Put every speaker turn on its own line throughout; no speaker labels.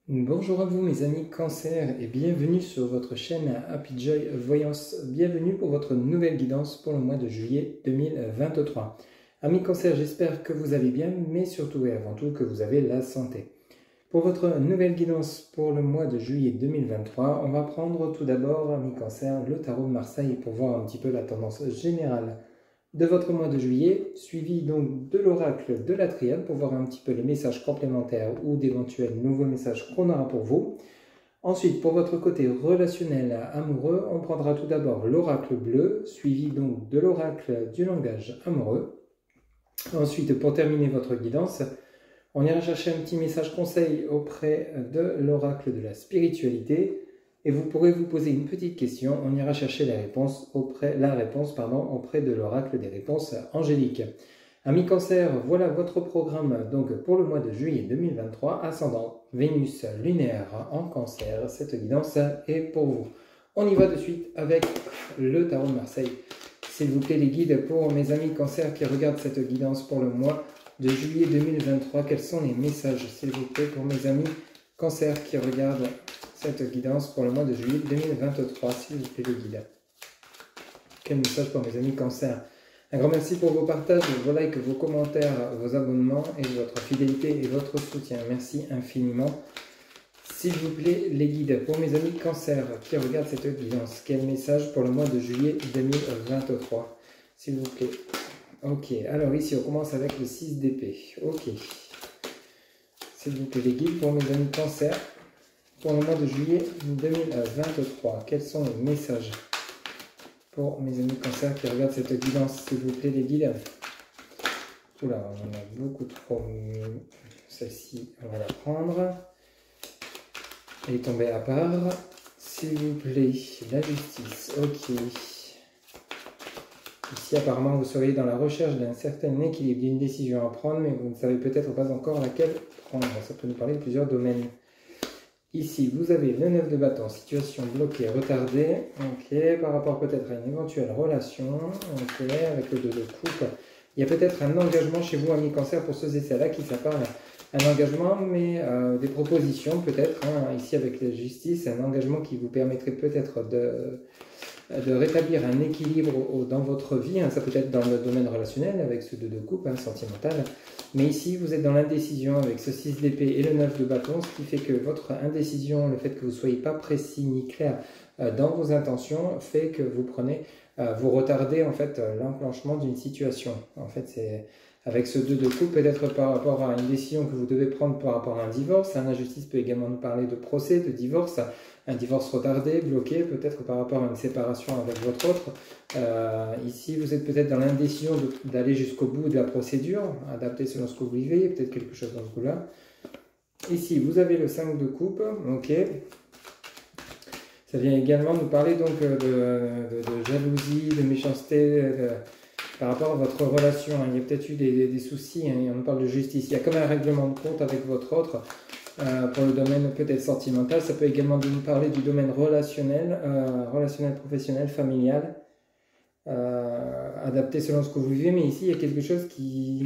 Bonjour à vous mes amis Cancer et bienvenue sur votre chaîne Happy Joy Voyance. Bienvenue pour votre nouvelle guidance pour le mois de juillet 2023. Amis Cancer, j'espère que vous allez bien, mais surtout et avant tout que vous avez la santé. Pour votre nouvelle guidance pour le mois de juillet 2023, on va prendre tout d'abord, amis Cancer, le tarot de Marseille pour voir un petit peu la tendance générale de votre mois de juillet, suivi donc de l'oracle de la triade pour voir un petit peu les messages complémentaires ou d'éventuels nouveaux messages qu'on aura pour vous. Ensuite, pour votre côté relationnel amoureux, on prendra tout d'abord l'oracle bleu, suivi donc de l'oracle du langage amoureux. Ensuite, pour terminer votre guidance, on ira chercher un petit message conseil auprès de l'oracle de la spiritualité. Et vous pourrez vous poser une petite question, on ira chercher la réponse auprès de l'oracle des réponses angéliques. Amis Cancer, voilà votre programme donc pour le mois de juillet 2023, ascendant Vénus lunaire en Cancer. Cette guidance est pour vous. On y va de suite avec le tarot de Marseille. S'il vous plaît les guides, pour mes amis Cancer qui regardent cette guidance pour le mois de juillet 2023, quels sont les messages s'il vous plaît pour mes amis Cancer qui regardent cette guidance pour le mois de juillet 2023, s'il vous plaît les guides. Quel message pour mes amis Cancer? Un grand merci pour vos partages, vos likes, vos commentaires, vos abonnements et votre fidélité et votre soutien. Merci infiniment. S'il vous plaît les guides, pour mes amis Cancer qui regardent cette guidance, quel message pour le mois de juillet 2023, s'il vous plaît? Ok, alors ici on commence avec le 6 d'épée. Ok. S'il vous plaît les guides, pour mes amis Cancer, pour le mois de juillet 2023, quels sont les messages pour mes amis Cancer qui regardent cette guidance, s'il vous plaît les guides? Oula, on en a beaucoup trop. Celle-ci, on va la prendre. Elle est tombée à part. S'il vous plaît, la justice. Ok. Ici, apparemment, vous seriez dans la recherche d'un certain équilibre, d'une décision à prendre, mais vous ne savez peut-être pas encore laquelle prendre. Ça peut nous parler de plusieurs domaines. Ici, vous avez le 9 de bâton, situation bloquée, retardée, ok, par rapport peut-être à une éventuelle relation, ok, avec le 2 de coupe. Il y a peut-être un engagement chez vous, amis Cancer, pour ceux et celles-là qui s'apparent un engagement, mais des propositions peut-être, hein, ici avec la justice, un engagement qui vous permettrait peut-être de rétablir un équilibre dans votre vie, hein, ça peut être dans le domaine relationnel avec ce 2 de coupe, hein, sentimental, mais ici vous êtes dans l'indécision avec ce 6 d'épée et le 9 de bâton, ce qui fait que votre indécision, le fait que vous ne soyez pas précis ni clair dans vos intentions, fait que vous vous retardez en fait l'enclenchement d'une situation. En fait c'est avec ce 2 de coupe, peut-être par rapport à une décision que vous devez prendre par rapport à un divorce. La justice peut également nous parler de procès, de divorce, un divorce retardé, bloqué, peut-être par rapport à une séparation avec votre autre. Ici, vous êtes peut-être dans l'indécision d'aller jusqu'au bout de la procédure, adapté selon ce que vous vivez, peut-être quelque chose dans ce goût-là. Ici, vous avez le 5 de coupe, ok. Ça vient également nous parler donc de jalousie, de méchanceté, par rapport à votre relation. Il y a peut-être eu des soucis, hein, on parle de justice. Il y a comme un règlement de compte avec votre autre pour le domaine peut-être sentimental. Ça peut également nous parler du domaine relationnel, professionnel, familial, adapté selon ce que vous vivez. Mais ici, il y a quelque chose qui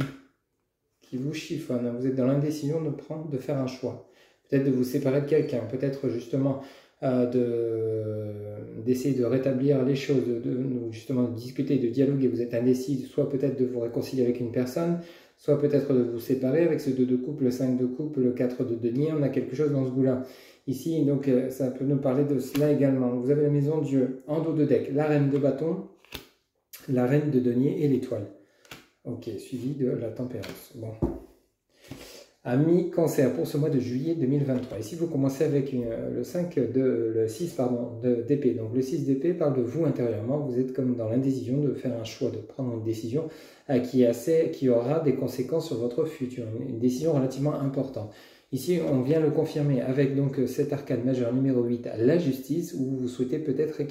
vous chiffonne. Vous êtes dans l'indécision de faire un choix. Peut-être de vous séparer de quelqu'un, peut-être justement d'essayer de rétablir les choses, justement de discuter, de dialoguer. Vous êtes indécis, soit peut-être de vous réconcilier avec une personne, soit peut-être de vous séparer avec ce 2 de coupe, le 5 de coupe, le 4 de denier. On a quelque chose dans ce goût-là. Ici, donc, ça peut nous parler de cela également. Vous avez la maison Dieu en dos de deck, la reine de bâton, la reine de denier et l'étoile. Ok, suivi de la tempérance. Bon. Amis Cancer, pour ce mois de juillet 2023. Ici, vous commencez avec le 6 d'épée. Donc, le 6 d'épée parle de vous intérieurement. Vous êtes comme dans l'indécision de faire un choix, de prendre une décision qui aura des conséquences sur votre futur. Une décision relativement importante. Ici, on vient le confirmer avec donc cet arcane majeur numéro 8, la justice, où vous souhaitez peut-être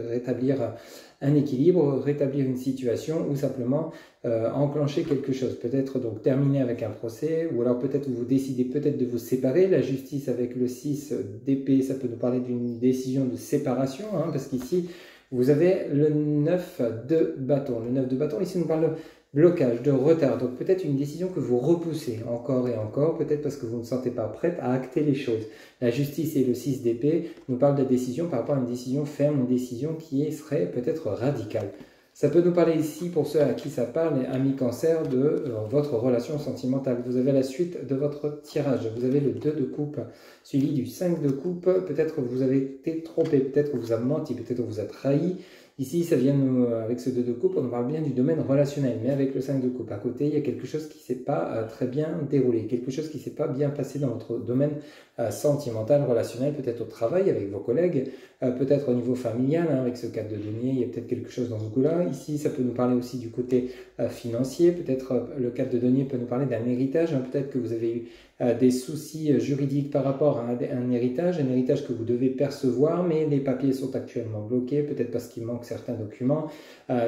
rétablir un équilibre, rétablir une situation ou simplement enclencher quelque chose. Peut-être donc terminer avec un procès ou alors peut-être vous décidez peut-être de vous séparer. La justice avec le 6 d'épée, ça peut nous parler d'une décision de séparation, hein, parce qu'ici, Vous avez le 9 de bâton. Le 9 de bâton, ici, nous parle de blocage, de retard. Donc peut-être une décision que vous repoussez encore et encore, peut-être parce que vous ne vous sentez pas prête à acter les choses. La justice et le 6 d'épée nous parlent de décision par rapport à une décision ferme, une décision qui serait peut-être radicale. Ça peut nous parler ici, pour ceux à qui ça parle, amis cancer, de votre relation sentimentale. Vous avez la suite de votre tirage. Vous avez le 2 de coupe, suivi du 5 de coupe. Peut-être que vous avez été trompé, peut-être que vous avez menti, peut-être que vous a trahi. Ici, ça vient avec ce 2 de coupe, on parle bien du domaine relationnel. Mais avec le 5 de coupe à côté, il y a quelque chose qui ne s'est pas très bien déroulé. Quelque chose qui ne s'est pas bien passé dans votre domaine sentimental, relationnel, peut-être au travail avec vos collègues, peut-être au niveau familial, hein, avec ce 4 de denier, il y a peut-être quelque chose dans ce goût-là. Ici, ça peut nous parler aussi du côté financier, peut-être le 4 de denier peut nous parler d'un héritage, hein, peut-être que vous avez eu des soucis juridiques par rapport à un héritage que vous devez percevoir, mais les papiers sont actuellement bloqués, peut-être parce qu'il manque certains documents.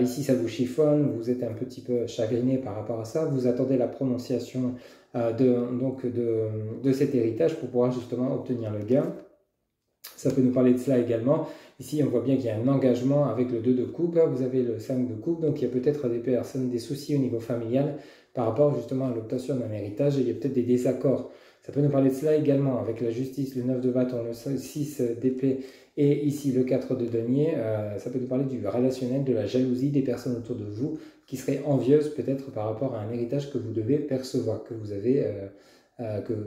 Ici, ça vous chiffonne, vous êtes un petit peu chagriné par rapport à ça, vous attendez la prononciation de cet héritage pour pouvoir justement obtenir le gain. Ça peut nous parler de cela également. Ici, on voit bien qu'il y a un engagement avec le 2 de coupe. Vous avez le 5 de coupe, donc il y a peut-être des personnes, des soucis au niveau familial par rapport justement à l'obtention d'un héritage et il y a peut-être des désaccords. Ça peut nous parler de cela également avec la justice, le 9 de bâton, le 6 d'épée et ici le 4 de denier. Ça peut nous parler du relationnel, de la jalousie des personnes autour de vous qui seraient envieuses peut-être par rapport à un héritage que vous devez percevoir, que vous avez,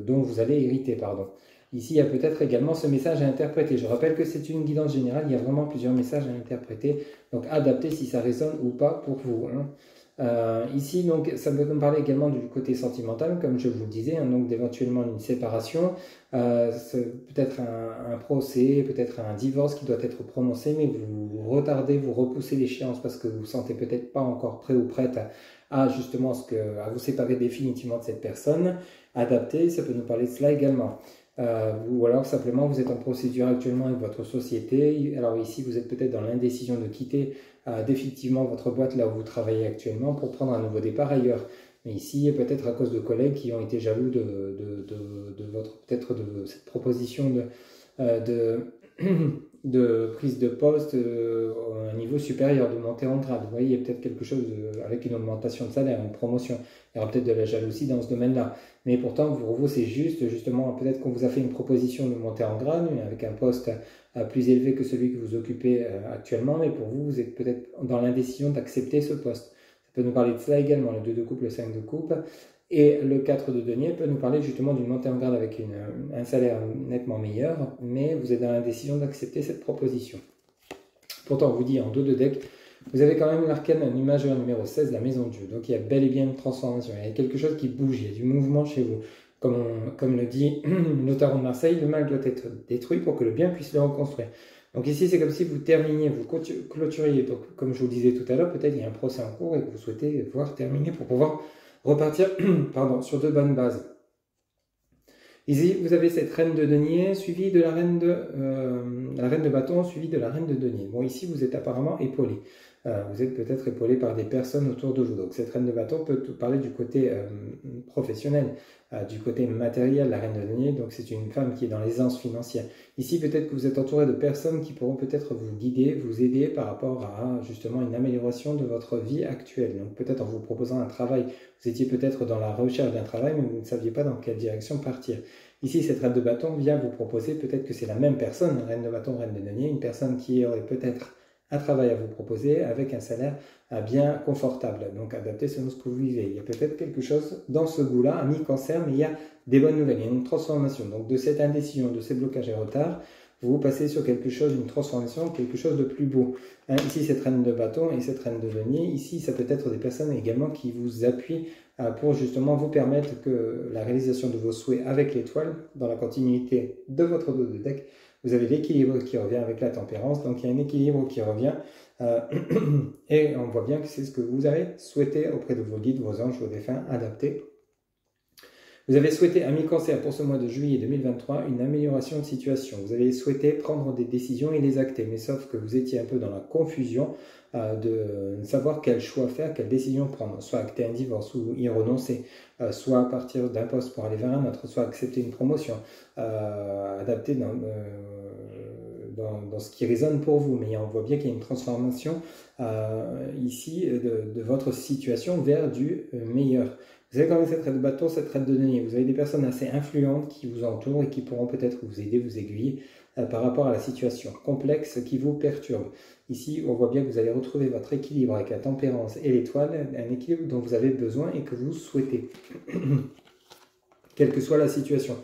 dont vous allez hériter, pardon. Ici, il y a peut-être également ce message à interpréter. Je rappelle que c'est une guidance générale, il y a vraiment plusieurs messages à interpréter. Donc, adaptez si ça résonne ou pas pour vous. Hein. Ici, donc, ça peut nous parler également du côté sentimental, comme je vous le disais, hein, donc d'éventuellement une séparation, peut-être un procès, peut-être un divorce qui doit être prononcé, mais vous retardez, vous repoussez l'échéance parce que vous ne vous sentez peut-être pas encore prêt ou prête à justement à vous séparer définitivement de cette personne. Adapter, ça peut nous parler de cela également. Ou alors simplement vous êtes en procédure actuellement avec votre société, alors ici vous êtes peut-être dans l'indécision de quitter définitivement votre boîte là où vous travaillez actuellement pour prendre un nouveau départ ailleurs. Mais ici peut-être à cause de collègues qui ont été jaloux peut-être de cette proposition de prise de poste à un niveau supérieur, de montée en grade. Vous voyez, il y a peut-être quelque chose avec une augmentation de salaire, une promotion. Il y aura peut-être de la jalousie dans ce domaine-là. Mais pourtant, pour vous, c'est juste, justement, peut-être qu'on vous a fait une proposition de montée en grade avec un poste plus élevé que celui que vous occupez actuellement. Mais pour vous, vous êtes peut-être dans l'indécision d'accepter ce poste. Ça peut nous parler de cela également, le 2 de coupe, le 5 de coupe. Et le 4 de denier peut nous parler justement d'une montée en grade avec un salaire nettement meilleur, mais vous êtes dans l'indécision d'accepter cette proposition. Pourtant, on vous dit en dos de deck, vous avez quand même l'arcane majeur numéro 16, la maison de Dieu. Donc il y a bel et bien une transformation, il y a quelque chose qui bouge, il y a du mouvement chez vous. Comme le dit le tarot de Marseille, le mal doit être détruit pour que le bien puisse le reconstruire. Donc ici, c'est comme si vous terminiez, vous clôturiez. Donc comme je vous le disais tout à l'heure, peut-être il y a un procès en cours et que vous souhaitez voir terminer pour pouvoir repartir sur de bonnes bases. Ici, vous avez cette reine de denier suivie de la reine de bâton suivie de la reine de denier. Bon, ici, vous êtes apparemment épaulé. Vous êtes peut-être épaulé par des personnes autour de vous. Donc, cette reine de bâton peut parler du côté professionnel, du côté matériel, la reine de denier. Donc, c'est une femme qui est dans l'aisance financière. Ici, peut-être que vous êtes entouré de personnes qui pourront peut-être vous guider, vous aider par rapport à justement une amélioration de votre vie actuelle. Donc, peut-être en vous proposant un travail. Vous étiez peut-être dans la recherche d'un travail, mais vous ne saviez pas dans quelle direction partir. Ici, cette reine de bâton vient vous proposer, peut-être que c'est la même personne, reine de bâton, reine de denier, une personne qui aurait peut-être un travail à vous proposer avec un salaire bien confortable, donc adapté selon ce que vous vivez. Il y a peut-être quelque chose dans ce goût-là, ami cancer, mais il y a des bonnes nouvelles, il y a une transformation. Donc de cette indécision, de ces blocages et retards, vous passez sur quelque chose, une transformation, quelque chose de plus beau. Hein, ici, cette reine de bâton et cette reine de denier, ici, ça peut être des personnes également qui vous appuient pour justement vous permettre que la réalisation de vos souhaits avec l'étoile, dans la continuité de votre dos de deck, vous avez l'équilibre qui revient avec la tempérance, donc il y a un équilibre qui revient et on voit bien que c'est ce que vous avez souhaité auprès de vos guides, vos anges, vos défunts, adaptés. Vous avez souhaité, ami cancer, pour ce mois de juillet 2023, une amélioration de situation. Vous avez souhaité prendre des décisions et les acter, mais sauf que vous étiez un peu dans la confusion de savoir quel choix faire, quelle décision prendre. Soit acter un divorce ou y renoncer, soit partir d'un poste pour aller vers un autre, soit accepter une promotion, adapter dans ce qui résonne pour vous, mais on voit bien qu'il y a une transformation ici de votre situation vers du meilleur. Vous avez quand même cette traite de bâton, cette traite de denier. Vous avez des personnes assez influentes qui vous entourent et qui pourront peut-être vous aider, vous aiguiller par rapport à la situation complexe qui vous perturbe. Ici, on voit bien que vous allez retrouver votre équilibre avec la tempérance et l'étoile, un équilibre dont vous avez besoin et que vous souhaitez, quelle que soit la situation.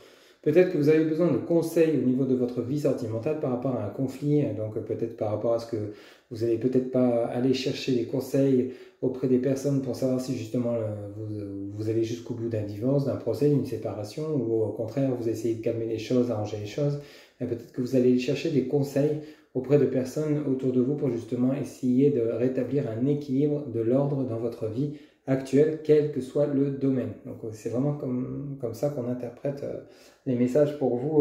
Peut-être que vous avez besoin de conseils au niveau de votre vie sentimentale par rapport à un conflit, donc peut-être par rapport à ce que vous n'allez peut-être pas aller chercher des conseils auprès des personnes pour savoir si justement vous allez jusqu'au bout d'un divorce, d'un procès, d'une séparation, ou au contraire vous essayez de calmer les choses, d'arranger les choses. Peut-être que vous allez chercher des conseils auprès de personnes autour de vous pour justement essayer de rétablir un équilibre de l'ordre dans votre vie actuelle, quel que soit le domaine. Donc c'est vraiment comme ça qu'on interprète les messages pour vous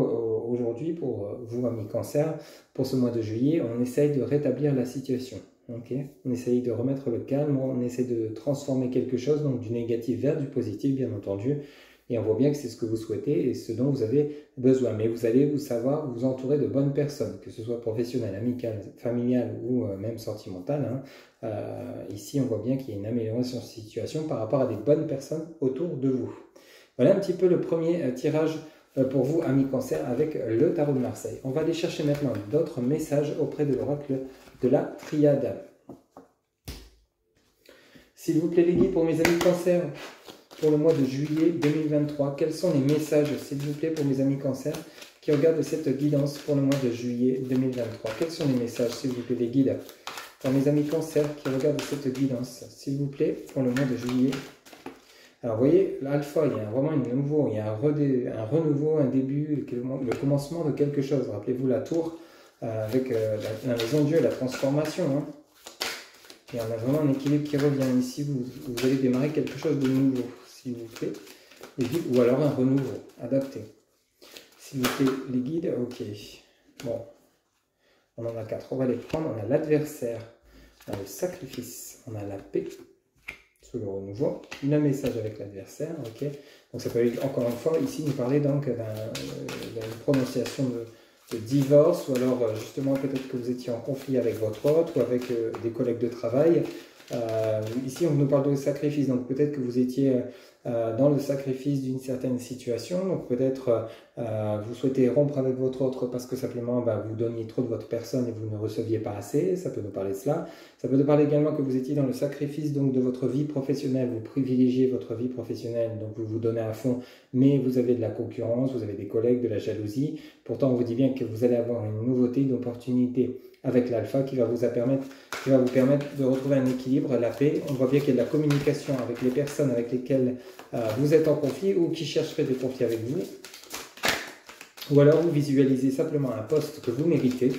aujourd'hui, pour vous amis Cancer, pour ce mois de juillet. On essaye de rétablir la situation. Okay, on essaye de remettre le calme, on essaie de transformer quelque chose, donc du négatif vers du positif bien entendu. Et on voit bien que c'est ce que vous souhaitez et ce dont vous avez besoin. Mais vous allez savoir vous entourer de bonnes personnes, que ce soit professionnelles, amicales, familiales ou même sentimentales. Ici, on voit bien qu'il y a une amélioration de situation par rapport à des bonnes personnes autour de vous. Voilà un petit peu le premier tirage pour vous, amis Cancer, avec le tarot de Marseille. On va aller chercher maintenant d'autres messages auprès de l'oracle de la Triade. S'il vous plaît, les guides, pour mes amis Cancer, pour le mois de juillet 2023, quels sont les messages, s'il vous plaît, pour mes amis Cancer qui regardent cette guidance pour le mois de juillet 2023? Quels sont les messages, s'il vous plaît, les guides, pour mes amis Cancer qui regardent cette guidance, s'il vous plaît, pour le mois de juillet? Alors, vous voyez, l'alpha, il y a vraiment il y a un renouveau, un début, le commencement de quelque chose. Rappelez-vous la tour avec la maison de Dieu, la transformation. Hein. Et on a vraiment un équilibre qui revient. Ici, vous allez démarrer quelque chose de nouveau, s'il vous plaît. Les guides, ou alors un renouveau, adapté. S'il vous plaît, les guides, ok. Bon, on en a 4. On va les prendre. On a l'adversaire, on a le sacrifice, on a la paix. Sous le renouveau, le message avec l'adversaire, ok. Donc ça peut encore une fois ici nous parler donc d'une prononciation de divorce, ou alors justement peut-être que vous étiez en conflit avec votre hôte ou avec des collègues de travail. Ici on nous parle de sacrifice, donc peut-être que vous étiez dans le sacrifice d'une certaine situation, donc peut-être vous souhaitez rompre avec votre autre parce que simplement vous donniez trop de votre personne et vous ne receviez pas assez, ça peut nous parler de cela. Ça peut nous parler également que vous étiez dans le sacrifice donc de votre vie professionnelle, vous privilégiez votre vie professionnelle, donc vous vous donnez à fond, mais vous avez de la concurrence, vous avez des collègues, de la jalousie. Pourtant on vous dit bien que vous allez avoir une nouveauté, une opportunité avec l'alpha qui va vous permettre de retrouver un équilibre, la paix. On voit bien qu'il y a de la communication avec les personnes avec lesquelles vous êtes en conflit ou qui chercheraient des conflits avec vous. Ou alors vous visualisez simplement un poste que vous méritez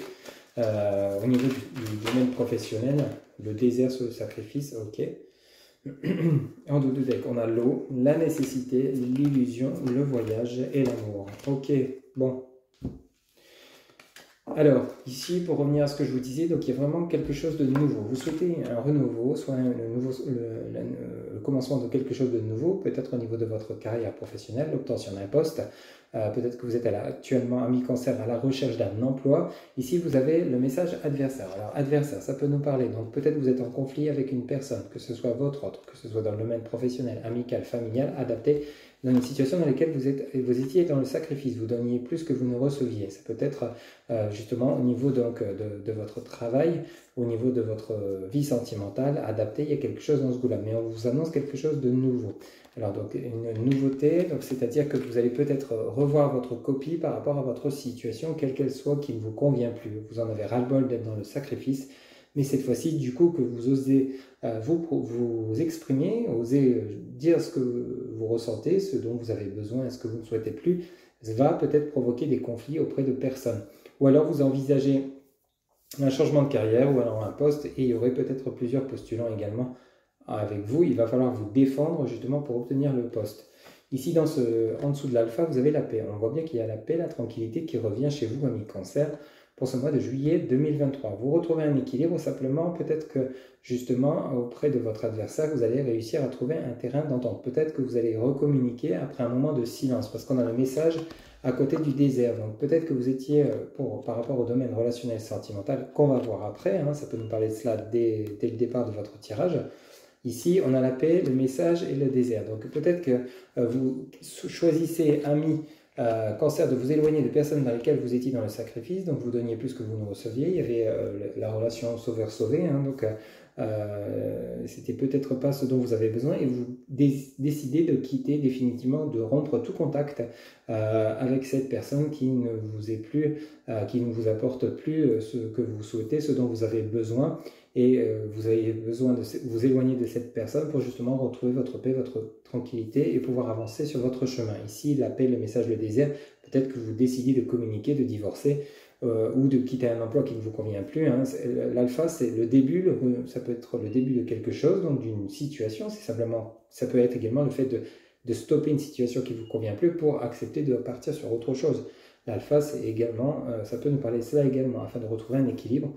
au niveau du domaine professionnel, le désert sur le sacrifice, ok. En dos de deck, on a l'eau, la nécessité, l'illusion, le voyage et l'amour. Ok, bon. Alors, ici, pour revenir à ce que je vous disais, donc il y a vraiment quelque chose de nouveau. Vous souhaitez un renouveau, soit le commencement de quelque chose de nouveau, peut-être au niveau de votre carrière professionnelle, l'obtention d'un poste. Peut-être que vous êtes actuellement, ami Cancer, à la recherche d'un emploi. Ici, vous avez le message adversaire. Alors, adversaire, ça peut nous parler. Donc, peut-être vous êtes en conflit avec une personne, que ce soit votre autre, que ce soit dans le domaine professionnel, amical, familial, adapté, dans une situation dans laquelle vous étiez dans le sacrifice, vous donniez plus que vous ne receviez. Ça peut être justement au niveau donc, de votre travail, au niveau de votre vie sentimentale, adapté, il y a quelque chose dans ce goût-là. Mais on vous annonce quelque chose de nouveau. Alors donc une nouveauté, c'est-à-dire que vous allez peut-être revoir votre copie par rapport à votre situation, quelle qu'elle soit, qui ne vous convient plus. Vous en avez ras-le-bol d'être dans le sacrifice, mais cette fois-ci, du coup, que vous osez vous exprimer, osez dire ce que vous ressentez, ce dont vous avez besoin, ce que vous ne souhaitez plus, va peut-être provoquer des conflits auprès de personnes. Ou alors vous envisagez un changement de carrière ou alors un poste et il y aurait peut-être plusieurs postulants également avec vous. Il va falloir vous défendre justement pour obtenir le poste. Ici, en dessous de l'alpha, vous avez la paix. On voit bien qu'il y a la paix, la tranquillité qui revient chez vous, ami Cancer. pour ce mois de juillet 2023. Vous retrouvez un équilibre, simplement peut-être que justement auprès de votre adversaire, vous allez réussir à trouver un terrain d'entente. Peut-être que vous allez recommuniquer après un moment de silence, parce qu'on a le message à côté du désert. Donc peut-être que vous étiez, par rapport au domaine relationnel sentimental, qu'on va voir après, hein, ça peut nous parler de cela dès le départ de votre tirage. Ici, on a la paix, le message et le désert. Donc peut-être que vous choisissez, amis, Cancer, de vous éloigner de personnes dans lesquelles vous étiez dans le sacrifice, donc vous donniez plus que vous ne receviez. Il y avait la relation sauveur-sauvé, hein, donc c'était peut-être pas ce dont vous avez besoin, et vous décidez de quitter définitivement, de rompre tout contact avec cette personne qui ne vous est plus, qui ne vous apporte plus ce que vous souhaitez, ce dont vous avez besoin. Et vous avez besoin de vous éloigner de cette personne pour justement retrouver votre paix, votre tranquillité et pouvoir avancer sur votre chemin. Ici, la paix, le message, le désert, peut-être que vous décidez de communiquer, de divorcer ou de quitter un emploi qui ne vous convient plus. Hein. L'alpha, c'est le début, ça peut être le début de quelque chose, donc d'une situation. C'est simplement, ça peut être également le fait de stopper une situation qui ne vous convient plus pour accepter de partir sur autre chose. L'alpha, c'est également, ça peut nous parler de cela également, afin de retrouver un équilibre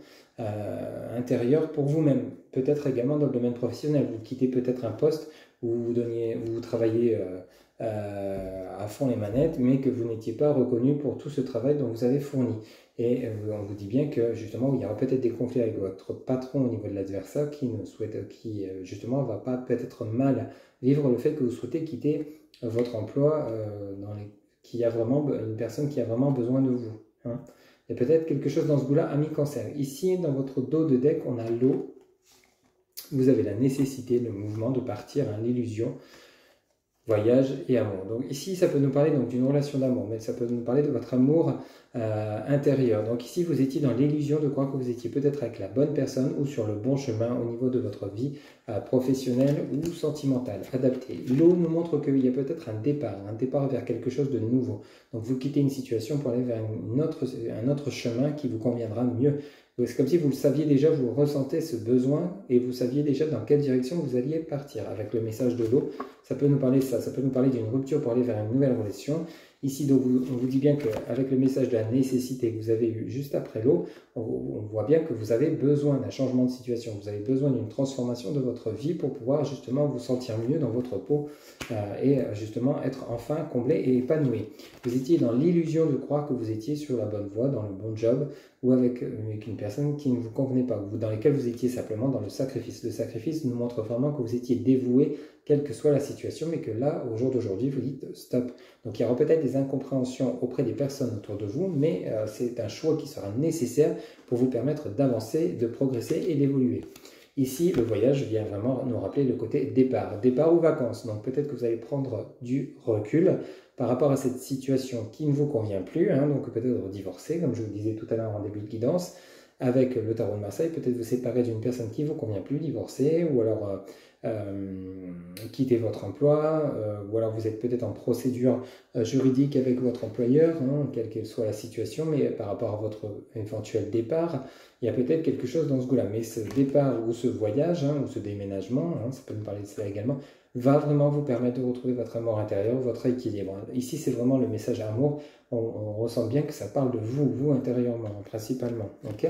intérieur pour vous-même. Peut-être également dans le domaine professionnel. Vous quittez peut-être un poste où vous travaillez à fond les manettes, mais que vous n'étiez pas reconnu pour tout ce travail dont vous avez fourni. Et on vous dit bien que justement, il y aura peut-être des conflits avec votre patron au niveau de l'adversaire qui justement va pas peut-être mal vivre le fait que vous souhaitez quitter votre emploi qui a vraiment une personne qui a vraiment besoin de vous. Hein. Il y a peut-être quelque chose dans ce goût-là, ami Cancer. Ici, dans votre dos de deck, on a l'eau. Vous avez la nécessité, le mouvement de partir, hein, l'illusion, voyage et amour. Donc ici, ça peut nous parler d'une relation d'amour, mais ça peut nous parler de votre amour intérieur. Donc ici, vous étiez dans l'illusion de croire que vous étiez peut-être avec la bonne personne ou sur le bon chemin au niveau de votre vie professionnelle ou sentimentale, adaptée. L'eau nous montre qu'il y a peut-être un départ vers quelque chose de nouveau. Donc vous quittez une situation pour aller vers un autre chemin qui vous conviendra mieux. C'est comme si vous le saviez déjà, vous ressentez ce besoin et vous saviez déjà dans quelle direction vous alliez partir. Avec le message de l'eau, ça peut nous parler de ça, ça peut nous parler d'une rupture pour aller vers une nouvelle relation. Ici, donc, on vous dit bien qu'avec le message de la nécessité que vous avez eu juste après l'eau, on voit bien que vous avez besoin d'un changement de situation, vous avez besoin d'une transformation de votre vie pour pouvoir justement vous sentir mieux dans votre peau et justement être enfin comblé et épanoui. Vous étiez dans l'illusion de croire que vous étiez sur la bonne voie, dans le bon job, ou avec une personne qui ne vous convenait pas, ou dans laquelle vous étiez simplement dans le sacrifice. Le sacrifice nous montre vraiment que vous étiez dévoué, quelle que soit la situation, mais que là, au jour d'aujourd'hui, vous dites stop. Donc il y aura peut-être des incompréhensions auprès des personnes autour de vous, mais c'est un choix qui sera nécessaire pour vous permettre d'avancer, de progresser et d'évoluer. Ici, le voyage vient vraiment nous rappeler le côté départ ou vacances. Donc peut-être que vous allez prendre du recul par rapport à cette situation qui ne vous convient plus, hein, donc peut-être divorcer, comme je vous disais tout à l'heure en début de guidance, avec le tarot de Marseille, peut-être vous séparer d'une personne qui ne vous convient plus, divorcer, ou alors quitter votre emploi, ou alors vous êtes peut-être en procédure juridique avec votre employeur, hein, quelle qu'elle soit la situation, mais par rapport à votre éventuel départ, il y a peut-être quelque chose dans ce goût-là. Mais ce départ ou ce voyage, hein, ou ce déménagement, hein, ça peut nous parler de cela également, va vraiment vous permettre de retrouver votre amour intérieur, votre équilibre. Ici, c'est vraiment le message amour. On ressent bien que ça parle de vous intérieurement, principalement. Okay,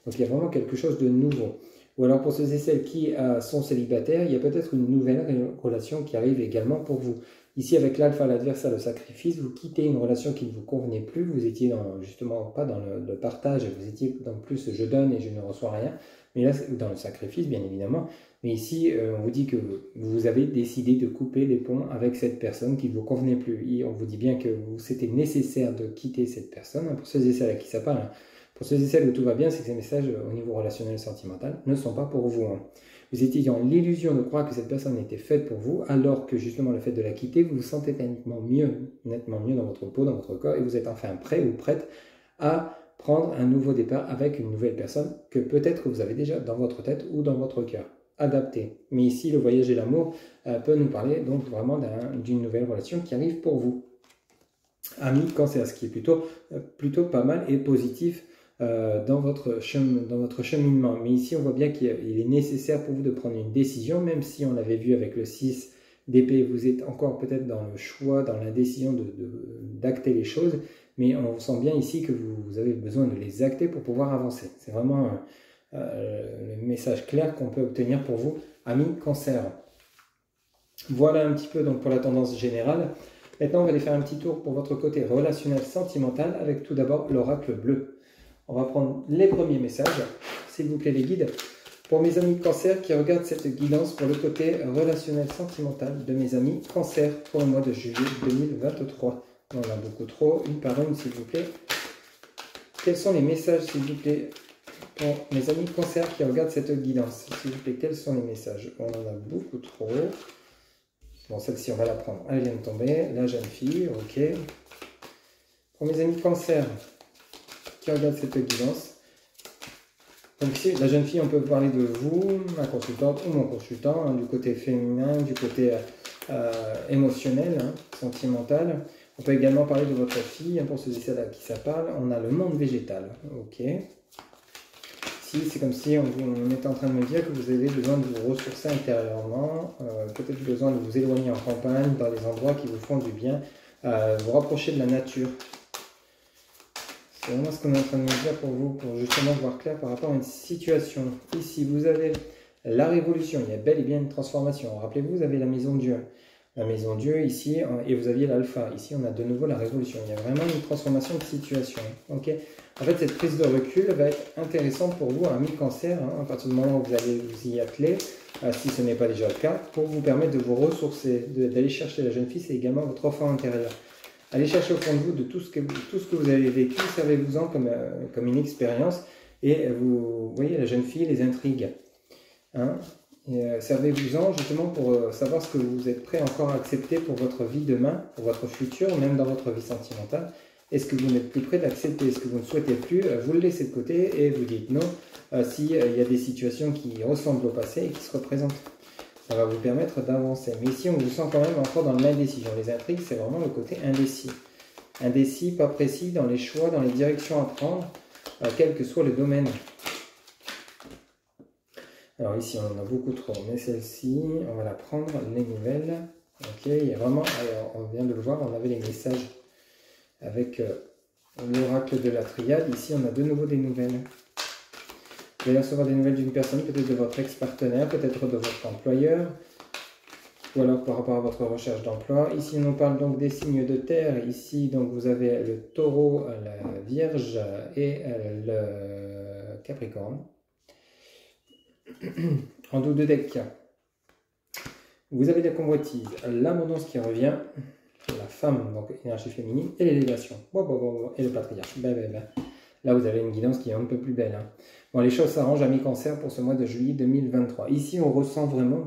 donc, il y a vraiment quelque chose de nouveau. Ou alors, pour ceux et celles qui sont célibataires, il y a peut-être une nouvelle relation qui arrive également pour vous. Ici, avec l'alpha, l'adversaire, le sacrifice, vous quittez une relation qui ne vous convenait plus. Vous étiez justement pas dans le partage, vous étiez dans plus je donne et je ne reçois rien. Mais là, dans le sacrifice, bien évidemment. Mais ici, on vous dit que vous avez décidé de couper les ponts avec cette personne qui ne vous convenait plus. Et on vous dit bien que c'était nécessaire de quitter cette personne. Pour ceux et celles à qui ça parle, pour ceux et celles où tout va bien, c'est que ces messages au niveau relationnel et sentimental ne sont pas pour vous. Vous étiez dans l'illusion de croire que cette personne était faite pour vous, alors que justement le fait de la quitter, vous vous sentez nettement mieux dans votre peau, dans votre corps, et vous êtes enfin prêt ou prête à prendre un nouveau départ avec une nouvelle personne que peut-être vous avez déjà dans votre tête ou dans votre cœur. Adapté. Mais ici, le voyage et l'amour peut nous parler donc vraiment d'une nouvelle relation qui arrive pour vous. Ami Cancer, ce qui est plutôt pas mal et positif dans votre cheminement. Mais ici, on voit bien qu'il est nécessaire pour vous de prendre une décision, même si on l'avait vu avec le 6 d'épée, vous êtes encore peut-être dans le choix, dans la décision d'acter les choses. mais on sent bien ici que vous avez besoin de les acter pour pouvoir avancer. C'est vraiment le message clair qu'on peut obtenir pour vous, amis Cancer. Voilà un petit peu donc pour la tendance générale. Maintenant, on va aller faire un petit tour pour votre côté relationnel sentimental avec tout d'abord l'oracle bleu. On va prendre les premiers messages, s'il vous plaît les guides. Pour mes amis Cancer qui regardent cette guidance pour le côté relationnel sentimental de mes amis Cancer pour le mois de juillet 2023. On en a beaucoup trop, une par une s'il vous plaît. Quels sont les messages s'il vous plaît pour mes amis Cancer qui regardent cette guidance? S'il vous plaît, quels sont les messages? On en a beaucoup trop. Bon, celle-ci, on va la prendre. Elle vient de tomber. La jeune fille, ok. Pour mes amis Cancer qui regardent cette guidance. Donc ici, la jeune fille, on peut parler de vous, ma consultante ou mon consultant, hein, du côté féminin, du côté émotionnel, hein, sentimental. On peut également parler de votre fille, hein, pour ceux et celles à qui ça parle. On a le monde végétal, ok. C'est comme si on était en train de me dire que vous avez besoin de vous ressourcer intérieurement, peut-être besoin de vous éloigner en campagne, dans des endroits qui vous font du bien, vous rapprocher de la nature. C'est vraiment ce qu'on est en train de me dire pour vous, pour justement voir clair par rapport à une situation. Ici, vous avez la révolution, il y a bel et bien une transformation. Rappelez-vous, vous avez la maison Dieu. La maison Dieu ici, et vous aviez l'alpha. Ici, on a de nouveau la révolution. Il y a vraiment une transformation de situation. Okay. En fait, cette prise de recul va être intéressante pour vous, amis Cancer, hein, à partir du moment où vous allez vous y atteler, si ce n'est pas déjà le cas, pour vous permettre de vous ressourcer, d'aller chercher la jeune fille, c'est également votre enfant intérieur. Allez chercher au fond de vous de tout ce que vous avez vécu, servez-vous-en comme une expérience, et vous voyez la jeune fille, les intrigues. Hein, servez-vous-en justement pour savoir ce que vous êtes prêt encore à accepter pour votre vie demain, pour votre futur, même dans votre vie sentimentale. Est-ce que vous n'êtes plus prêt d'accepter? Est-ce que vous ne souhaitez plus? Vous le laissez de côté et vous dites non s'il y a des situations qui ressemblent au passé et qui se représentent. Ça va vous permettre d'avancer. Mais ici, on vous sent quand même encore dans l'indécision. Les intrigues, c'est vraiment le côté indécis. Indécis, pas précis dans les choix, dans les directions à prendre, quel que soit le domaine. Alors ici, on en a beaucoup trop, mais celle-ci, on va la prendre, les nouvelles. Ok, il y a vraiment, alors, on vient de le voir, on avait les messages avec l'oracle de la triade. Ici, on a de nouveau des nouvelles. Vous allez recevoir des nouvelles d'une personne, peut-être de votre ex-partenaire, peut-être de votre employeur, ou alors par rapport à votre recherche d'emploi. Ici, on nous parle donc des signes de terre. Ici, donc, vous avez le taureau, la vierge et le capricorne. En dos de deck, vous avez la convoitise, l'abondance qui revient, la femme, donc énergie féminine, et l'élévation, et le patriarche. Là, vous avez une guidance qui est un peu plus belle. Hein. Bon, les choses s'arrangent, amis Cancer, pour ce mois de juillet 2023. Ici, on ressent vraiment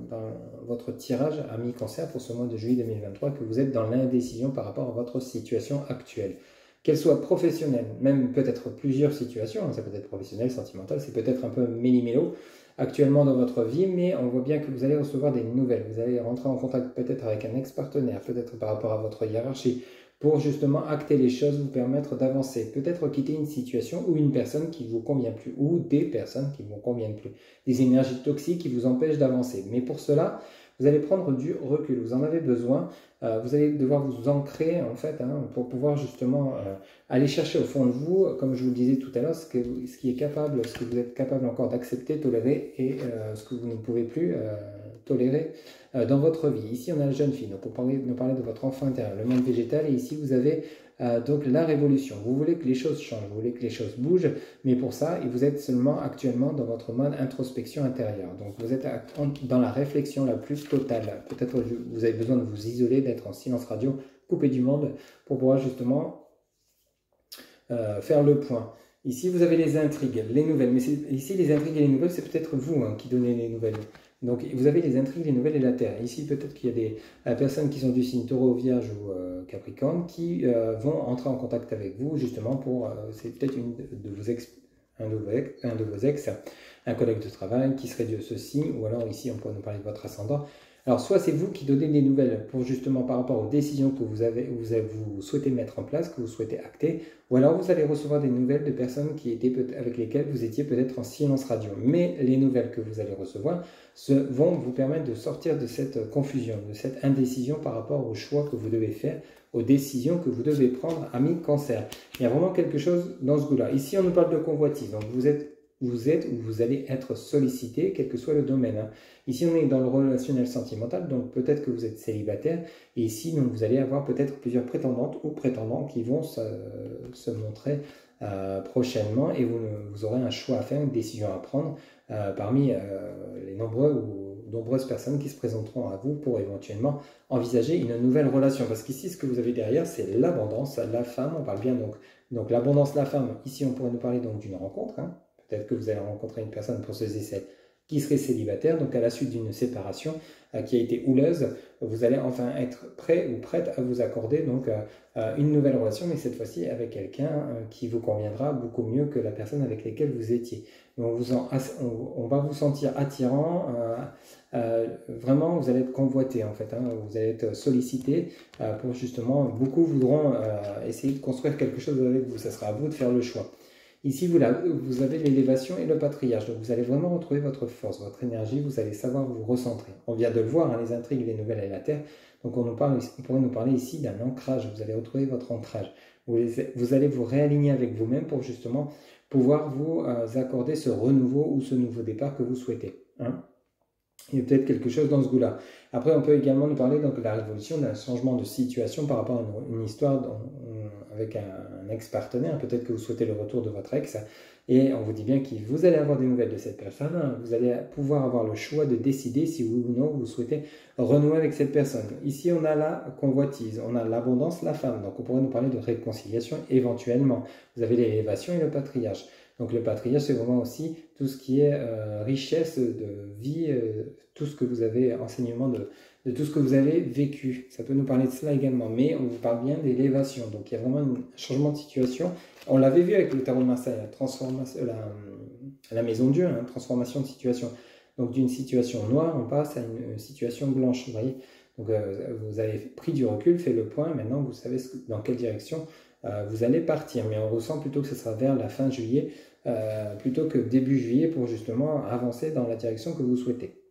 dans votre tirage, amis Cancer, pour ce mois de juillet 2023, que vous êtes dans l'indécision par rapport à votre situation actuelle. Qu'elle soit professionnelle, même peut-être plusieurs situations, hein, ça peut être professionnel, sentimental, c'est peut-être un peu méli-mélo actuellement dans votre vie, mais on voit bien que vous allez recevoir des nouvelles. Vous allez rentrer en contact peut-être avec un ex-partenaire, peut-être par rapport à votre hiérarchie, pour justement acter les choses, vous permettre d'avancer. Peut-être quitter une situation ou une personne qui ne vous convient plus, ou des personnes qui ne vous conviennent plus. Des énergies toxiques qui vous empêchent d'avancer. Mais pour cela, vous allez prendre du recul, vous en avez besoin, vous allez devoir vous ancrer en fait, hein, pour pouvoir justement aller chercher au fond de vous, comme je vous le disais tout à l'heure, ce qui est capable, ce que vous êtes capable encore d'accepter, tolérer, et ce que vous ne pouvez plus tolérer dans votre vie. Ici, on a la jeune fille, donc on nous parlait de votre enfant intérieur, le monde végétal, et ici vous avez donc la révolution. Vous voulez que les choses changent, vous voulez que les choses bougent, mais pour ça, vous êtes seulement actuellement dans votre mode introspection intérieure. Donc vous êtes dans la réflexion la plus totale. Peut-être que vous avez besoin de vous isoler, d'être en silence radio, coupé du monde, pour pouvoir justement faire le point. Ici, vous avez les intrigues, les nouvelles. Mais ici, les intrigues et les nouvelles, c'est peut-être vous qui donnez les nouvelles. Donc, vous avez les intrigues, les nouvelles et la Terre. Ici, peut-être qu'il y a des personnes qui sont du signe Taureau, Vierge ou Capricorne qui vont entrer en contact avec vous, justement, pour... c'est peut-être un de vos ex, un collègue de travail qui serait de ce signe, ou alors ici, on pourrait nous parler de votre ascendant, Alors, soit c'est vous qui donnez des nouvelles pour justement par rapport aux décisions que vous souhaitez mettre en place, que vous souhaitez acter, ou alors vous allez recevoir des nouvelles de personnes avec lesquelles vous étiez peut-être en silence radio. Mais les nouvelles que vous allez recevoir vont vous permettre de sortir de cette confusion, de cette indécision par rapport aux choix que vous devez faire, aux décisions que vous devez prendre, amis Cancer. Il y a vraiment quelque chose dans ce goût-là. Ici, on nous parle de convoitise. Donc, vous êtes ou vous allez être sollicité, quel que soit le domaine. Hein. Ici, on est dans le relationnel sentimental, donc peut-être que vous êtes célibataire. Et ici, donc, vous allez avoir peut-être plusieurs prétendantes ou prétendants qui vont se montrer prochainement et vous aurez un choix à faire, une décision à prendre parmi les nombreuses personnes qui se présenteront à vous pour éventuellement envisager une nouvelle relation. Parce qu'ici, ce que vous avez derrière, c'est l'abondance, la femme. On parle bien donc l'abondance, la femme. Ici, on pourrait nous parler donc d'une rencontre. Hein. Peut-être que vous allez rencontrer une personne pour ce essai qui serait célibataire, donc à la suite d'une séparation qui a été houleuse, vous allez enfin être prêt ou prête à vous accorder donc une nouvelle relation, mais cette fois-ci avec quelqu'un qui vous conviendra beaucoup mieux que la personne avec laquelle vous étiez. Donc on va vous sentir attirant, vraiment vous allez être convoité en fait, hein, vous allez être sollicité pour justement, beaucoup voudront essayer de construire quelque chose avec vous, ça sera à vous de faire le choix. Ici, vous avez l'élévation et le patriarche. Donc, vous allez vraiment retrouver votre force, votre énergie. Vous allez savoir vous recentrer. On vient de le voir, hein, les intrigues, les nouvelles et la terre. Donc, on pourrait nous parler ici d'un ancrage. Vous allez retrouver votre ancrage. Vous allez vous réaligner avec vous-même pour justement pouvoir vous accorder ce renouveau ou ce nouveau départ que vous souhaitez. Hein. Il y a peut-être quelque chose dans ce goût-là. Après, on peut également nous parler donc, de la révolution, d'un changement de situation par rapport à une histoire avec un ex-partenaire. Peut-être que vous souhaitez le retour de votre ex. Et on vous dit bien que vous allez avoir des nouvelles de cette personne. Vous allez pouvoir avoir le choix de décider si oui ou non vous souhaitez renouer avec cette personne. Ici, on a la convoitise, on a l'abondance, la femme. Donc, on pourrait nous parler de réconciliation éventuellement. Vous avez l'élévation et le patriarche. Donc le patriarche, c'est vraiment aussi tout ce qui est richesse de vie, tout ce que vous avez, enseignement de tout ce que vous avez vécu. Ça peut nous parler de cela également, mais on vous parle bien d'élévation. Donc il y a vraiment un changement de situation. On l'avait vu avec le tarot de Marseille, la maison Dieu, hein, transformation de situation. Donc d'une situation noire, on passe à une situation blanche, vous voyez. Donc vous avez pris du recul, fait le point, maintenant vous savez dans quelle direction vous allez partir, mais on ressent plutôt que ce sera vers la fin juillet plutôt que début juillet pour justement avancer dans la direction que vous souhaitez.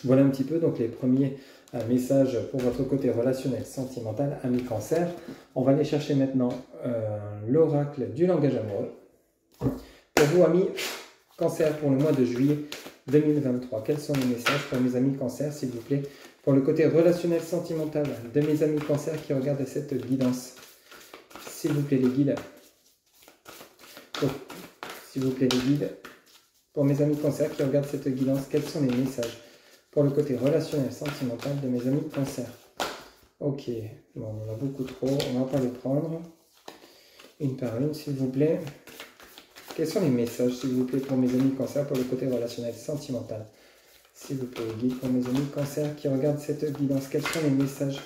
Voilà un petit peu donc les premiers messages pour votre côté relationnel, sentimental, ami Cancer. On va aller chercher maintenant l'oracle du langage amoureux. Pour vous, amis Cancer, pour le mois de juillet 2023, quels sont les messages pour mes amis Cancer, s'il vous plaît, pour le côté relationnel, sentimental de mes amis Cancer qui regardent cette guidance? S'il vous plaît, les guides. S'il vous plaît, les guides. Pour mes amis Cancer qui regardent cette guidance, quels sont les messages pour le côté relationnel, sentimental de mes amis Cancer? Ok, bon, on en a beaucoup trop, on ne va pas les prendre. Une par une, s'il vous plaît. Quels sont les messages, s'il vous plaît, pour mes amis Cancer pour le côté relationnel, sentimental? S'il vous plaît, les guides. Pour mes amis Cancer qui regardent cette guidance, quels sont les messages?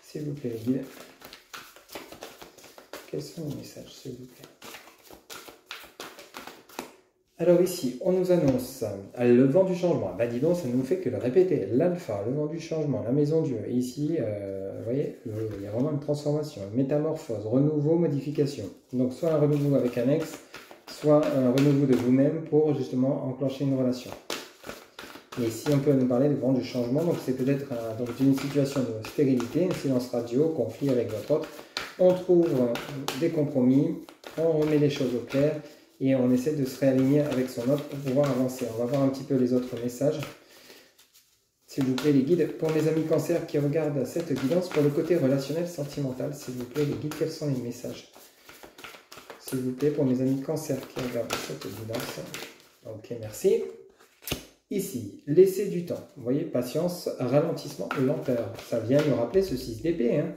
S'il vous plaît, les guides. Quels sont les messages, s'il vous plaît? Alors ici, on nous annonce le vent du changement. Bah dis donc, ça ne nous fait que le répéter. L'alpha, le vent du changement, la maison Dieu. Et ici, vous voyez, il y a vraiment une transformation, une métamorphose, renouveau, modification. Donc soit un renouveau avec un ex, soit un renouveau de vous-même pour justement enclencher une relation. Et ici, on peut nous parler du vent du changement. Donc c'est peut-être une situation de stérilité, un silence radio, conflit avec votre autre. On trouve des compromis, on remet les choses au clair et on essaie de se réaligner avec son autre pour pouvoir avancer. On va voir un petit peu les autres messages. S'il vous plaît, les guides, pour mes amis Cancer qui regardent cette guidance, pour le côté relationnel, sentimental, s'il vous plaît, les guides, quels sont les messages? S'il vous plaît, pour mes amis Cancer qui regardent cette guidance. Ok, merci. Ici, laissez du temps. Vous voyez, patience, ralentissement, lenteur. Ça vient nous rappeler ce 6 d'épée. Hein.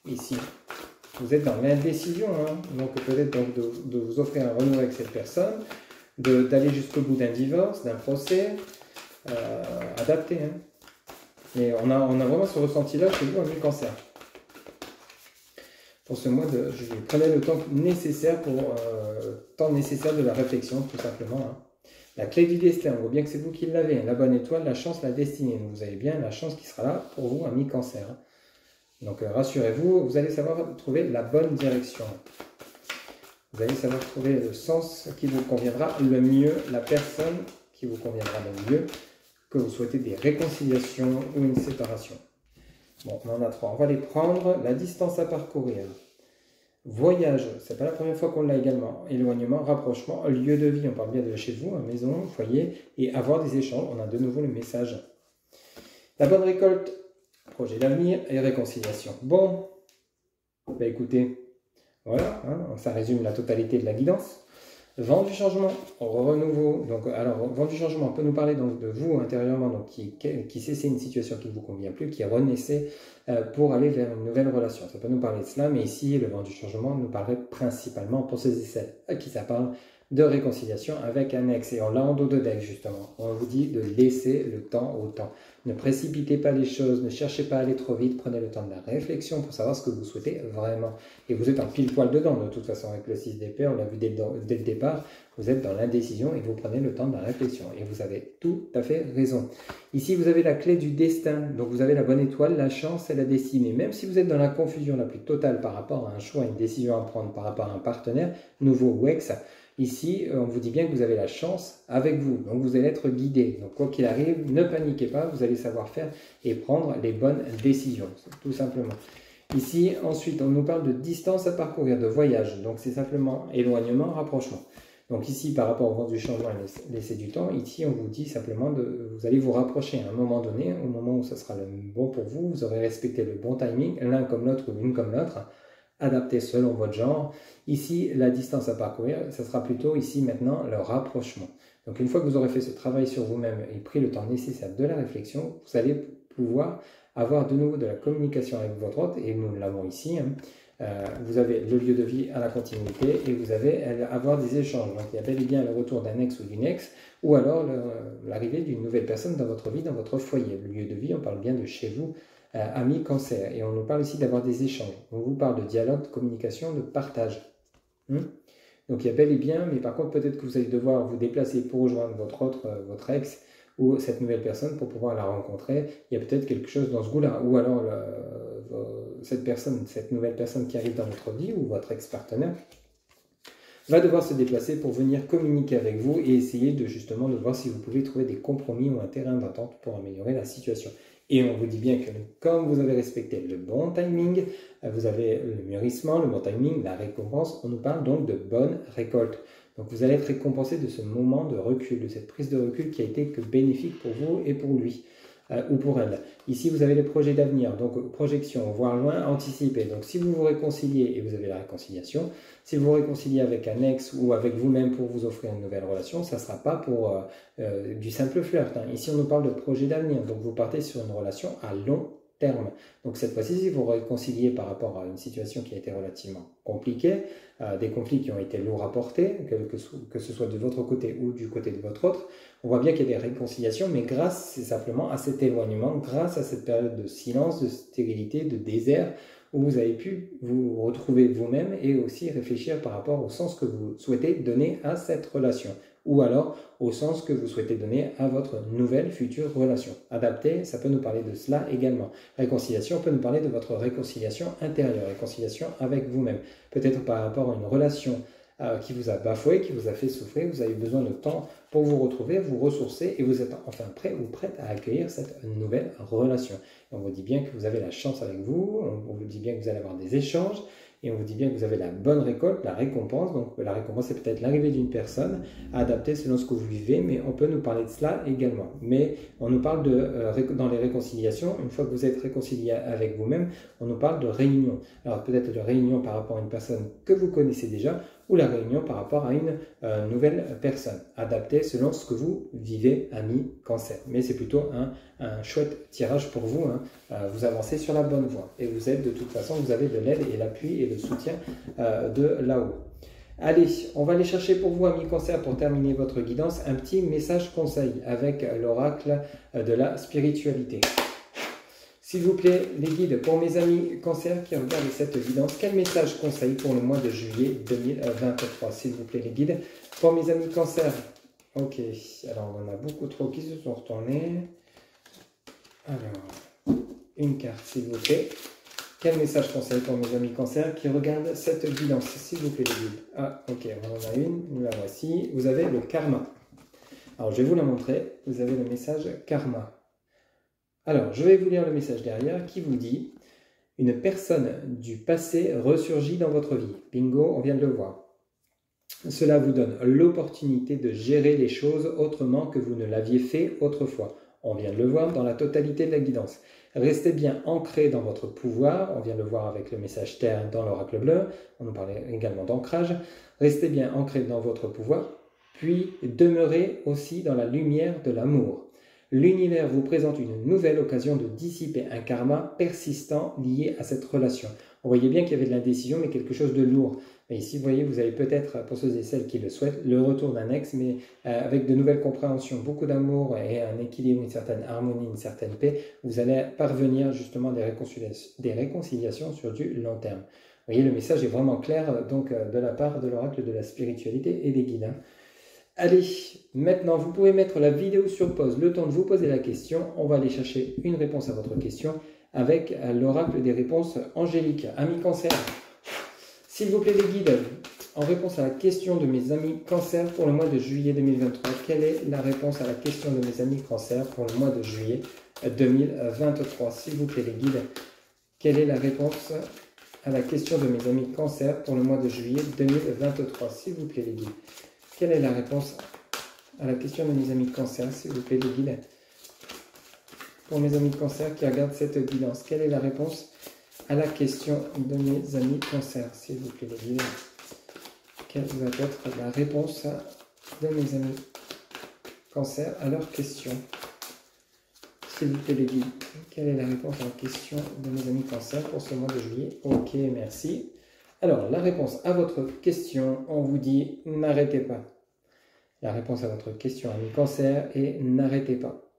Ici, vous êtes dans l'indécision. Hein. Donc, peut-être de vous offrir un renouveau avec cette personne, d'aller jusqu'au bout d'un divorce, d'un procès, adapté. Hein. Et on a vraiment ce ressenti-là chez vous, ami Cancer. Pour ce mois de juillet. Prenez le temps nécessaire de la réflexion, tout simplement. Hein. La clé du destin, on voit bien que c'est vous qui l'avez. La bonne étoile, la chance, la destinée. Donc, vous avez bien la chance qui sera là pour vous, amis Cancer. Donc rassurez-vous, vous allez savoir trouver la bonne direction. Vous allez savoir trouver le sens qui vous conviendra le mieux, la personne qui vous conviendra le mieux, que vous souhaitez des réconciliations ou une séparation. Bon, on en a 3. On va les prendre. La distance à parcourir. Voyage, c'est pas la première fois qu'on l'a également. Éloignement, rapprochement, lieu de vie, on parle bien de chez vous, maison, foyer, et avoir des échanges, on a de nouveau le message. La bonne récolte, projet d'avenir et réconciliation. Bon, bah écoutez, voilà, hein, ça résume la totalité de la guidance. Vent du changement, renouveau. Donc, alors, vent du changement, on peut nous parler donc de vous intérieurement, donc qui cessez une situation qui ne vous convient plus, qui renaissez pour aller vers une nouvelle relation. Ça peut nous parler de cela, mais ici, le vent du changement nous parlerait principalement pour ceux et celles à qui ça parle de réconciliation avec un ex. Et on l'a en dos de deck, justement. On vous dit de laisser le temps au temps. Ne précipitez pas les choses, ne cherchez pas à aller trop vite, prenez le temps de la réflexion pour savoir ce que vous souhaitez vraiment. Et vous êtes en pile poil dedans, de toute façon, avec le 6 d'épée, on l'a vu dès le départ, vous êtes dans l'indécision et vous prenez le temps de la réflexion. Et vous avez tout à fait raison. Ici, vous avez la clé du destin, donc vous avez la bonne étoile, la chance et la destinée. Même si vous êtes dans la confusion la plus totale par rapport à un choix, une décision à prendre par rapport à un partenaire, nouveau ou ex, ici, on vous dit bien que vous avez la chance avec vous, donc vous allez être guidé. Donc quoi qu'il arrive, ne paniquez pas, vous allez savoir faire et prendre les bonnes décisions, tout simplement. Ici, ensuite, on nous parle de distance à parcourir, de voyage, donc c'est simplement éloignement, rapprochement. Donc ici, par rapport au vent du changement, laissez du temps. Ici, on vous dit simplement vous allez vous rapprocher à un moment donné, au moment où ça sera le bon pour vous, vous aurez respecté le bon timing, l'un comme l'autre ou l'une comme l'autre, adapté selon votre genre. Ici, la distance à parcourir, ça sera plutôt ici maintenant le rapprochement. Donc une fois que vous aurez fait ce travail sur vous-même et pris le temps nécessaire de la réflexion, vous allez pouvoir avoir de nouveau de la communication avec votre hôte, et nous l'avons ici. Vous avez le lieu de vie à la continuité et vous avez avoir des échanges. Donc il y a bel et bien le retour d'un ex ou d'une ex, ou alors l'arrivée d'une nouvelle personne dans votre vie, dans votre foyer. Le lieu de vie, on parle bien de chez vous, amis Cancer. Et on nous parle ici d'avoir des échanges. On vous parle de dialogue, de communication, de partage. Donc il y a bel et bien, mais par contre peut-être que vous allez devoir vous déplacer pour rejoindre votre ex ou cette nouvelle personne pour pouvoir la rencontrer. Il y a peut-être quelque chose dans ce goût-là. Ou alors cette nouvelle personne qui arrive dans votre vie ou votre ex-partenaire va devoir se déplacer pour venir communiquer avec vous et essayer justement de voir si vous pouvez trouver des compromis ou un terrain d'entente pour améliorer la situation. Et on vous dit bien que comme vous avez respecté le bon timing, vous avez le mûrissement, le bon timing, la récompense, on nous parle donc de bonne récolte. Donc vous allez être récompensé de ce moment de recul, de cette prise de recul qui a été que bénéfique pour vous et pour lui. Ou pour elle. Ici, vous avez les projets d'avenir, donc projection, voir loin, anticiper. Donc si vous vous réconciliez et vous avez la réconciliation, si vous vous réconciliez avec un ex ou avec vous-même pour vous offrir une nouvelle relation, ça ne sera pas pour du simple flirt. Ici, on nous parle de projet d'avenir, donc vous partez sur une relation à long terme. Donc cette fois-ci, si vous vous réconciliez par rapport à une situation qui a été relativement compliquée, des conflits qui ont été lourds à porter, que ce soit de votre côté ou du côté de votre autre, on voit bien qu'il y a des réconciliations, mais grâce simplement à cet éloignement, grâce à cette période de silence, de stérilité, de désert, où vous avez pu vous retrouver vous-même et aussi réfléchir par rapport au sens que vous souhaitez donner à cette relation, ou alors au sens que vous souhaitez donner à votre nouvelle future relation. Adapté, ça peut nous parler de cela également. Réconciliation peut nous parler de votre réconciliation intérieure, réconciliation avec vous-même. Peut-être par rapport à une relation qui vous a bafoué, qui vous a fait souffrir, vous avez besoin de temps pour vous retrouver, vous ressourcer et vous êtes enfin prêt ou prête à accueillir cette nouvelle relation. Et on vous dit bien que vous avez la chance avec vous, on vous dit bien que vous allez avoir des échanges et on vous dit bien que vous avez la bonne récolte, la récompense. Donc la récompense, c'est peut-être l'arrivée d'une personne adaptée selon ce que vous vivez, mais on peut nous parler de cela également. Mais on nous parle dans les réconciliations, une fois que vous êtes réconcilié avec vous-même, on nous parle de réunion. Alors peut-être de réunion par rapport à une personne que vous connaissez déjà, ou la réunion par rapport à une nouvelle personne, adaptée selon ce que vous vivez, amis Cancer. Mais c'est plutôt un chouette tirage pour vous, vous avancez sur la bonne voie. Et vous êtes de toute façon, vous avez de l'aide et l'appui et le soutien de là-haut. Allez, on va aller chercher pour vous, amis Cancer, pour terminer votre guidance, un petit message conseil avec l'oracle de la spiritualité. S'il vous plaît, les guides, pour mes amis Cancer qui regardent cette guidance, quel message conseil pour le mois de juillet 2023? S'il vous plaît, les guides, pour mes amis Cancer, Ok, alors on en a beaucoup trop qui se sont retournés. Alors, une carte s'il vous plaît. Quel message conseil pour mes amis cancer qui regardent cette guidance, s'il vous plaît les guides? Ah, ok, on en a une, nous la voici. Vous avez le karma. Alors, je vais vous la montrer. Vous avez le message karma. Alors, je vais vous lire le message derrière qui vous dit « Une personne du passé ressurgit dans votre vie. » Bingo, on vient de le voir. Cela vous donne l'opportunité de gérer les choses autrement que vous ne l'aviez fait autrefois. On vient de le voir dans la totalité de la guidance. Restez bien ancré dans votre pouvoir, on vient de le voir avec le message Terre dans l'oracle bleu, on nous parlait également d'ancrage. Restez bien ancré dans votre pouvoir, puis demeurez aussi dans la lumière de l'amour. L'univers vous présente une nouvelle occasion de dissiper un karma persistant lié à cette relation. On voyait bien qu'il y avait de l'indécision, mais quelque chose de lourd. Et ici, vous voyez, vous avez peut-être, pour ceux et celles qui le souhaitent, le retour d'un ex, mais avec de nouvelles compréhensions, beaucoup d'amour et un équilibre, une certaine harmonie, une certaine paix, vous allez parvenir justement des réconciliations sur du long terme. Vous voyez, le message est vraiment clair, donc de la part de l'oracle de la spiritualité et des guides. Hein. Allez, maintenant, vous pouvez mettre la vidéo sur pause, le temps de vous poser la question. On va aller chercher une réponse à votre question avec l'oracle des réponses angéliques. Amis cancer, s'il vous plaît les guides, en réponse à la question de mes amis cancer pour le mois de juillet 2023, quelle est la réponse à la question de mes amis cancer pour le mois de juillet 2023? S'il vous plaît les guides, quelle est la réponse à la question de mes amis cancer pour le mois de juillet 2023? S'il vous plaît les guides. Quelle est la réponse à la question de mes amis cancer, s'il vous plaît, les guides? Pour mes amis cancer qui regardent cette guidance, quelle est la réponse à la question de mes amis cancer, s'il vous plaît, les guides? Quelle va être la réponse de mes amis cancer à leur question? S'il vous plaît, les guides, quelle est la réponse à la question de mes amis cancer pour ce mois de juillet? Ok, merci. Alors, la réponse à votre question, on vous dit « n'arrêtez pas ». La réponse à votre question, amis cancer, est « n'arrêtez pas ».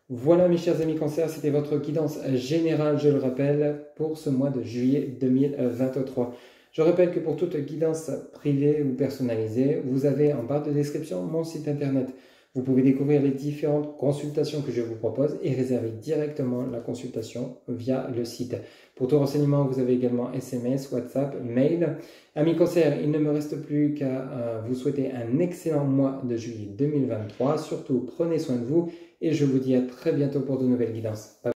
Voilà mes chers amis cancer, c'était votre guidance générale, je le rappelle, pour ce mois de juillet 2023. Je rappelle que pour toute guidance privée ou personnalisée, vous avez en barre de description mon site internet. Vous pouvez découvrir les différentes consultations que je vous propose et réserver directement la consultation via le site. Pour tout renseignement, vous avez également SMS, WhatsApp, mail. Amis cancer, il ne me reste plus qu'à vous souhaiter un excellent mois de juillet 2023. Surtout, prenez soin de vous et je vous dis à très bientôt pour de nouvelles guidances. Bye.